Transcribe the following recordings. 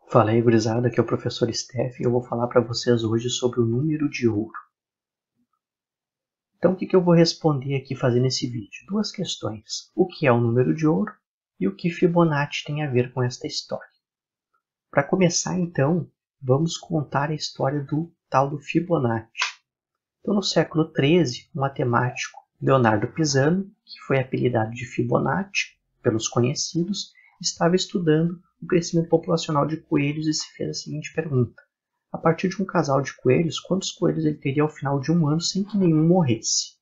Fala aí, gurizada, aqui é o professor Steph e eu vou falar para vocês hoje sobre o número de ouro. Então, o que eu vou responder aqui fazendo esse vídeo? Duas questões. O que é o número de ouro e o que Fibonacci tem a ver com esta história. Para começar, então, vamos contar a história do tal do Fibonacci. Então, no século XIII, o matemático Leonardo Pisano, que foi apelidado de Fibonacci pelos conhecidos, estava estudando o crescimento populacional de coelhos e se fez a seguinte pergunta: a partir de um casal de coelhos, quantos coelhos ele teria ao final de um ano sem que nenhum morresse?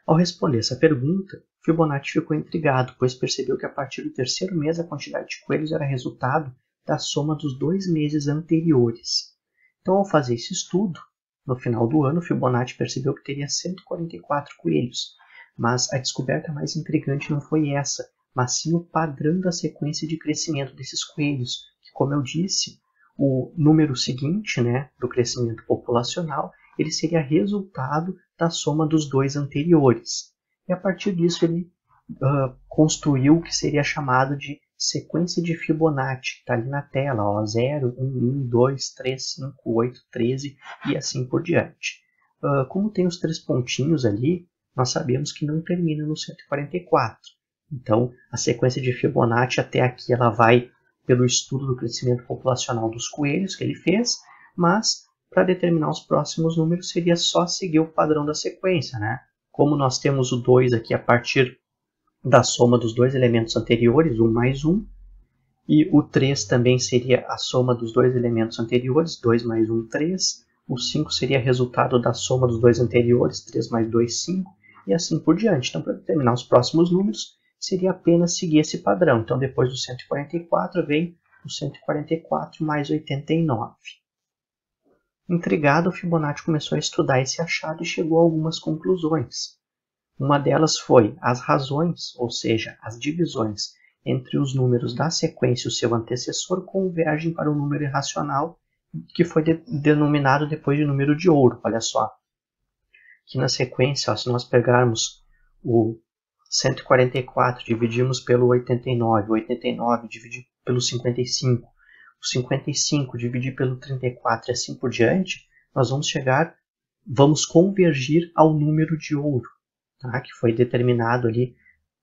Ao responder essa pergunta, Fibonacci ficou intrigado, pois percebeu que a partir do terceiro mês a quantidade de coelhos era resultado da soma dos 2 meses anteriores. Então, ao fazer esse estudo, no final do ano, Fibonacci percebeu que teria 144 coelhos, mas a descoberta mais intrigante não foi essa, mas sim o padrão da sequência de crescimento desses coelhos, que, como eu disse, o número seguinte, do crescimento populacional, ele seria resultado da soma dos dois anteriores. E a partir disso ele construiu o que seria chamado de sequência de Fibonacci, que está ali na tela, ó, 0, 1, 1, 2, 3, 5, 8, 13 e assim por diante. Como tem os 3 pontinhos ali, nós sabemos que não termina no 144. Então, a sequência de Fibonacci até aqui ela vai pelo estudo do crescimento populacional dos coelhos que ele fez, mas para determinar os próximos números seria só seguir o padrão da sequência, Como nós temos o 2 aqui a partir da soma dos dois elementos anteriores, 1 mais 1, e o 3 também seria a soma dos dois elementos anteriores, 2 mais 1, 3, o 5 seria resultado da soma dos dois anteriores, 3 mais 2, 5, e assim por diante. Então, para determinar os próximos números, seria apenas seguir esse padrão. Então, depois do 144, vem o 144 mais 89. Intrigado, Fibonacci começou a estudar esse achado e chegou a algumas conclusões. Uma delas foi as razões, ou seja, as divisões entre os números da sequência e o seu antecessor convergem para o número irracional, que foi denominado depois de número de ouro. Olha só, aqui na sequência, se nós pegarmos o 144 dividimos pelo 89, o 89 dividir pelo 55, o 55 dividir pelo 34 e assim por diante, nós vamos convergir ao número de ouro, que foi determinado ali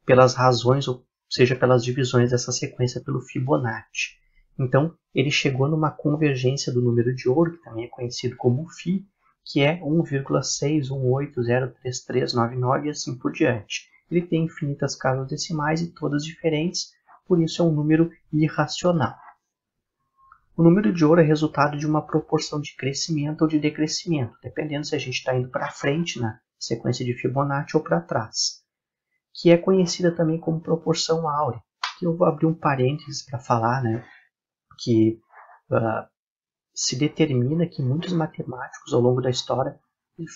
pelas razões, ou seja, pelas divisões dessa sequência pelo Fibonacci. Então, ele chegou numa convergência do número de ouro, que também é conhecido como Φ, que é 1,618033399 e assim por diante. Ele tem infinitas casas decimais e todas diferentes, por isso é um número irracional. O número de ouro é resultado de uma proporção de crescimento ou de decrescimento, dependendo se a gente está indo para frente na sequência de Fibonacci ou para trás, que é conhecida também como proporção áurea. Aqui eu vou abrir um parênteses para falar que se determina que muitos matemáticos ao longo da história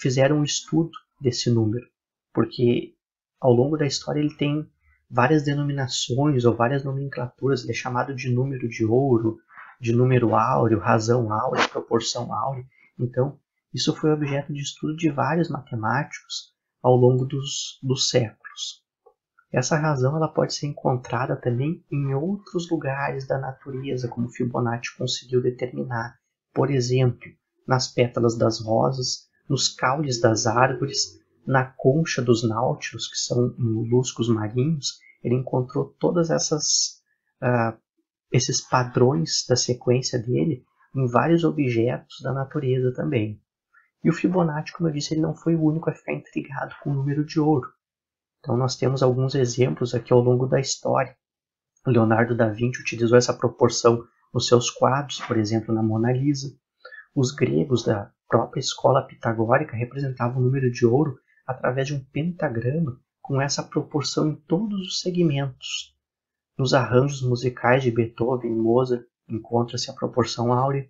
fizeram um estudo desse número, porque ao longo da história ele tem várias denominações ou várias nomenclaturas. Ele é chamado de número de ouro, de número áureo, razão áurea, proporção áurea. Então, isso foi objeto de estudo de vários matemáticos ao longo dos séculos. Essa razão ela pode ser encontrada também em outros lugares da natureza, como Fibonacci conseguiu determinar. Por exemplo, nas pétalas das rosas, nos caules das árvores, na concha dos náutilos, que são moluscos marinhos. Ele encontrou todas esses padrões da sequência dele em vários objetos da natureza também. E o Fibonacci, como eu disse, ele não foi o único a ficar intrigado com o número de ouro. Então nós temos alguns exemplos aqui ao longo da história. Leonardo da Vinci utilizou essa proporção nos seus quadros, por exemplo, na Mona Lisa. Os gregos da própria escola pitagórica representavam o número de ouro através de um pentagrama com essa proporção em todos os segmentos. Nos arranjos musicais de Beethoven e Mozart encontra-se a proporção áurea.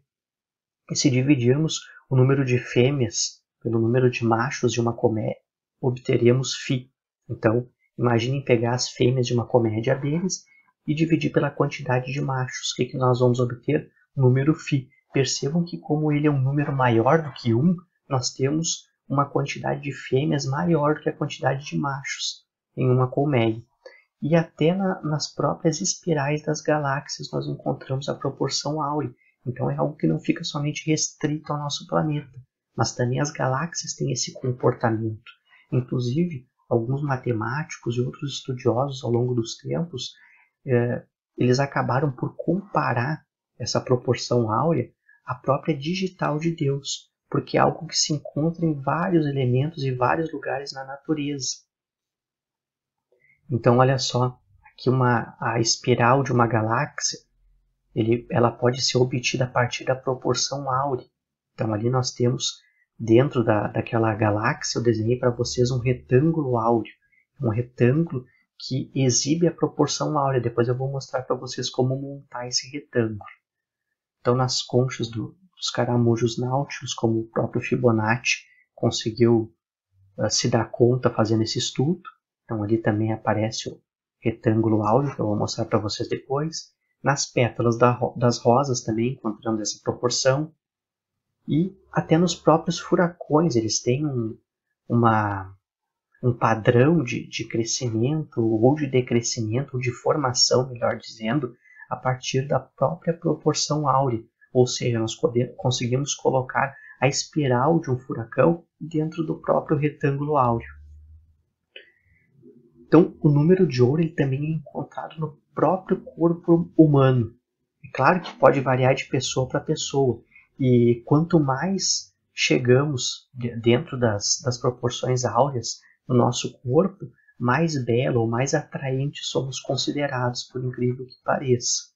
E se dividirmos o número de fêmeas pelo número de machos de uma comédia, obteríamos Φ. Então, imaginem pegar as fêmeas de uma comédia deles e dividir pela quantidade de machos. O que nós vamos obter? O número Φ. Percebam que, como ele é um número maior do que 1, nós temos uma quantidade de fêmeas maior do que a quantidade de machos em uma colmeia. E até nas próprias espirais das galáxias nós encontramos a proporção áurea. Então é algo que não fica somente restrito ao nosso planeta, mas também as galáxias têm esse comportamento. Inclusive, alguns matemáticos e outros estudiosos ao longo dos tempos, eles acabaram por comparar essa proporção áurea à própria digital de Deus, porque é algo que se encontra em vários elementos e vários lugares na natureza. Então, olha só, aqui a espiral de uma galáxia, ela pode ser obtida a partir da proporção áurea. Então, ali nós temos, dentro daquela galáxia, eu desenhei para vocês um retângulo áureo, um retângulo que exibe a proporção áurea. Depois eu vou mostrar para vocês como montar esse retângulo. Então, nas conchas dos caramujos náuticos, como o próprio Fibonacci conseguiu se dar conta fazendo esse estudo. Então, ali também aparece o retângulo áureo, que eu vou mostrar para vocês depois. Nas pétalas das rosas também encontramos essa proporção. E até nos próprios furacões, eles têm um padrão de crescimento ou de decrescimento, ou de formação, melhor dizendo, a partir da própria proporção áurea. Ou seja, nós conseguimos colocar a espiral de um furacão dentro do próprio retângulo áureo. Então, o número de ouro ele também é encontrado no próprio corpo humano. É claro que pode variar de pessoa para pessoa. E quanto mais chegamos dentro das proporções áureas no nosso corpo, mais belo ou mais atraente somos considerados, por incrível que pareça.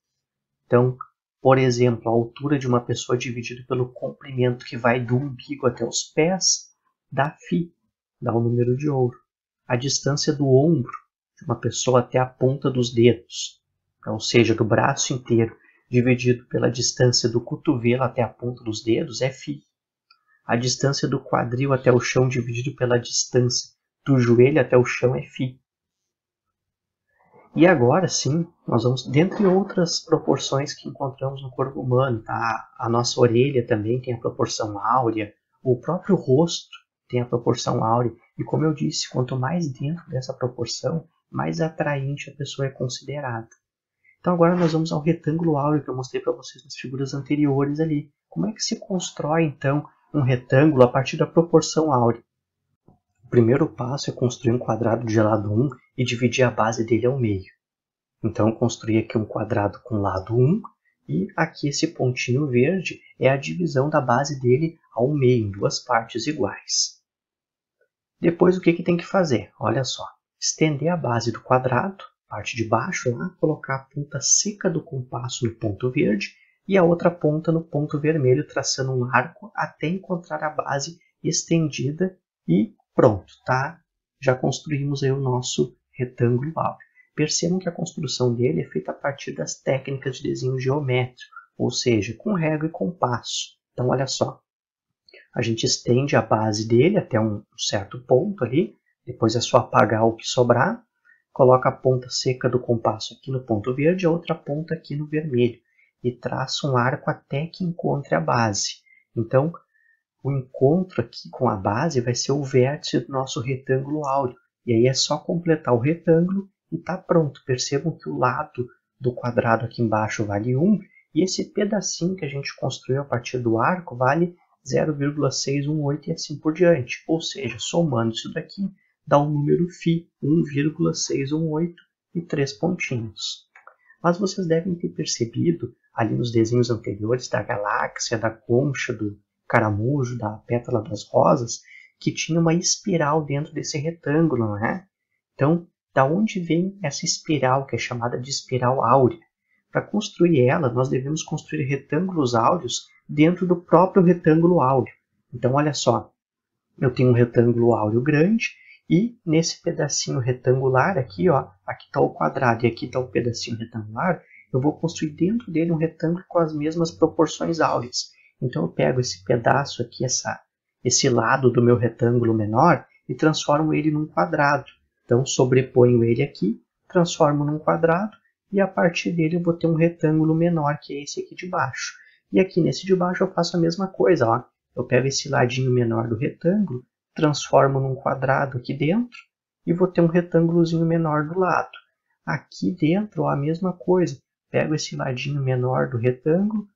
Então, por exemplo, a altura de uma pessoa dividida pelo comprimento que vai do umbigo até os pés dá Φ, dá o número de ouro. A distância do ombro de uma pessoa até a ponta dos dedos, ou seja, do braço inteiro, dividido pela distância do cotovelo até a ponta dos dedos, é Φ. A distância do quadril até o chão, dividido pela distância do joelho até o chão, é Φ. E agora sim, nós vamos, dentre outras proporções que encontramos no corpo humano, tá? A nossa orelha também tem a proporção áurea, o próprio rosto tem a proporção áurea, e como eu disse, quanto mais dentro dessa proporção, mais atraente a pessoa é considerada. Então agora nós vamos ao retângulo áureo que eu mostrei para vocês nas figuras anteriores ali. Como é que se constrói então um retângulo a partir da proporção áurea? O primeiro passo é construir um quadrado de lado 1 e dividir a base dele ao meio. Então eu construí aqui um quadrado com lado 1 e aqui esse pontinho verde é a divisão da base dele ao meio, em duas partes iguais. Depois o que tem que fazer? Olha só, estender a base do quadrado, parte de baixo lá, colocar a ponta seca do compasso no ponto verde e a outra ponta no ponto vermelho, traçando um arco até encontrar a base estendida e pronto, tá? Já construímos aí o nosso retângulo áureo. Percebam que a construção dele é feita a partir das técnicas de desenho geométrico, ou seja, com régua e compasso. Então, olha só, a gente estende a base dele até um certo ponto ali, depois é só apagar o que sobrar, coloca a ponta seca do compasso aqui no ponto verde e a outra ponta aqui no vermelho, e traça um arco até que encontre a base. Então, o encontro aqui com a base vai ser o vértice do nosso retângulo áureo. E aí é só completar o retângulo e está pronto. Percebam que o lado do quadrado aqui embaixo vale 1 e esse pedacinho que a gente construiu a partir do arco vale 0,618 e assim por diante. Ou seja, somando isso daqui, dá o número Φ, 1,618 e 3 pontinhos. Mas vocês devem ter percebido ali nos desenhos anteriores da galáxia, da concha, do caramujo, da pétala das rosas, que tinha uma espiral dentro desse retângulo, não é? Então, da onde vem essa espiral, que é chamada de espiral áurea? Para construir ela, nós devemos construir retângulos áureos dentro do próprio retângulo áureo. Então, olha só, eu tenho um retângulo áureo grande e nesse pedacinho retangular aqui, ó, aqui está o quadrado e aqui está o pedacinho retangular, eu vou construir dentro dele um retângulo com as mesmas proporções áureas. Então eu pego esse pedaço aqui, esse lado do meu retângulo menor e transformo ele num quadrado. Então sobreponho ele aqui, transformo num quadrado e a partir dele eu vou ter um retângulo menor, que é esse aqui de baixo. E aqui nesse de baixo eu faço a mesma coisa, ó. Eu pego esse ladinho menor do retângulo, transformo num quadrado aqui dentro e vou ter um retângulozinho menor do lado. Aqui dentro a mesma coisa. Pego esse ladinho menor do retângulo,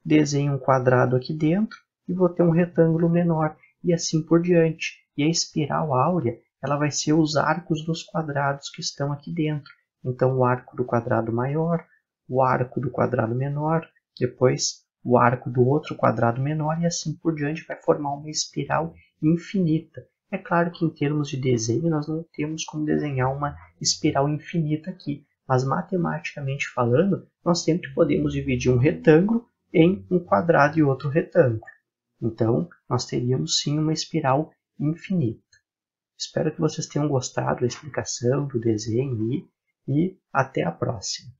desenho um quadrado aqui dentro e vou ter um retângulo menor e assim por diante. E a espiral áurea ela vai ser os arcos dos quadrados que estão aqui dentro. Então o arco do quadrado maior, o arco do quadrado menor, depois o arco do outro quadrado menor e assim por diante vai formar uma espiral infinita. É claro que em termos de desenho nós não temos como desenhar uma espiral infinita aqui, mas matematicamente falando, nós sempre podemos dividir um retângulo em um quadrado e outro retângulo. Então, nós teríamos sim uma espiral infinita. Espero que vocês tenham gostado da explicação, do desenho e até a próxima.